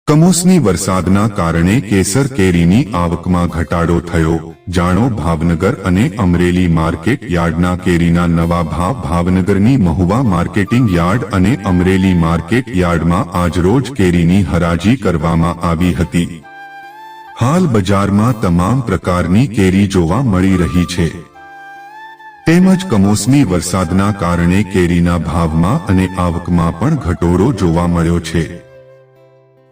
કમોસમી વરસાદના કારણે કેસર કેરીની આવકમાં ઘટાડો થયો। જાણો ભાવનગર અને અમરેલી માર્કેટ યાર્ડના કેરીના નવા ભાવ। ભાવનગરની મહુવા માર્કેટિંગ યાર્ડ અને અમરેલી માર્કેટ યાર્ડમાં આજરોજ કેરીની હરાજી કરવામાં આવી હતી। હાલ બજારમાં તમામ પ્રકારની કેરી જોવા મળી રહી છે, તેમજ કમોસમી વરસાદના કારણે કેરીના ભાવમાં અને આવકમાં પણ ઘટાડો જોવા મળ્યો છે।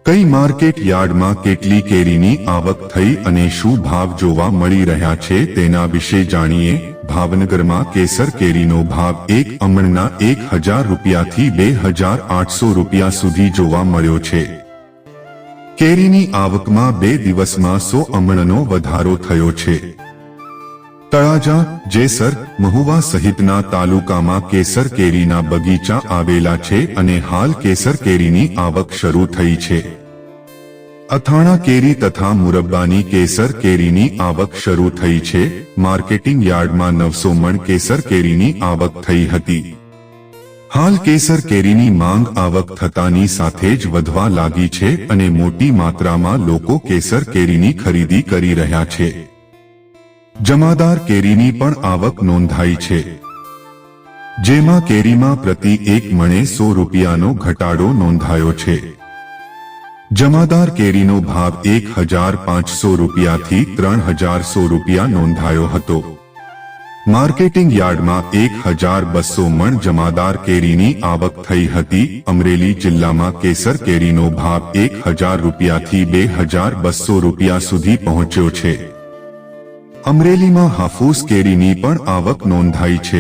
કઈ માર્કેટ યાર્ડમાં કેટલી કેરીની આવક થઈ અને શું ભાવ જોવા મળી રહ્યા છે તેના વિશે જાણીએ। ભાવનગરમાં કેસર કેરીનો ભાવ એક અમણના 1000 રૂપિયાથી 2800 રૂપિયા સુધી જોવા મળ્યો છે। કેરીની આવકમાં 2 દિવસમાં 100 અમણનો વધારો થયો છે। તળાજા, જેસર, મહુવા સહિતના તાલુકામાં કેસર કેરીના બગીચા આવેલા છે અને હાલ કેસર કેરીની આવક શરૂ થઈ છે। અથાણા કેરી તથા મુરબ્બાની કેસર કેરીની આવક શરૂ થઈ છે। માર્કેટિંગ યાર્ડમાં 900 મણ કેસર કેરીની આવક થઈ હતી। હાલ કેસર કેરીની માંગ આવક થતાની સાથે જ વધવા લાગી છે અને મોટી માત્રામાં લોકો કેસર કેરીની ખરીદી કરી રહ્યા છે। જમાદાર કેરીની પણ આવક નોંધાઈ છે, જેમાં કેરીમાં પ્રતિ 1 મણે 100 રૂપિયાનો ઘટાડો નોંધાયો છે। જમાદાર કેરીનો ભાવ 1500 રૂપિયાથી 3100 રૂપિયા નોંધાયો હતો। માર્કેટિંગ યાર્ડમાં 1200 મણ જમાદાર કેરીની આવક થઈ હતી। અમરેલી જિલ્લામાં કેસર કેરીનો ભાવ 1000 રૂપિયાથી 2200 રૂપિયા સુધી પહોંચ્યો છે। અમરેલીમાં હાફૂસ કેરીની પણ આવક નોંધાઈ છે।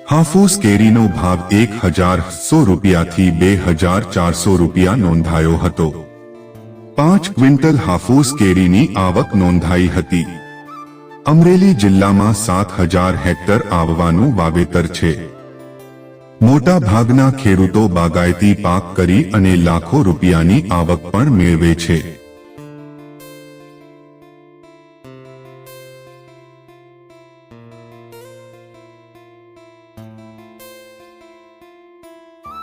હાફૂસ કેરીનો ભાવ 1100 રૂપિયાથી 2400 રૂપિયા નોંધાયો હતો। 5 ક્વિન્ટલ હાફૂસ કેરીની આવક નોંધાઈ હતી। અમરેલી જિલ્લામાં 7000 હેક્ટર આવવાનું વાવેતર છે। મોટા ભાગના ખેડૂતો બાગાયતી પાક કરી અને લાખો રૂપિયાની આવક પણ મેળવે છે।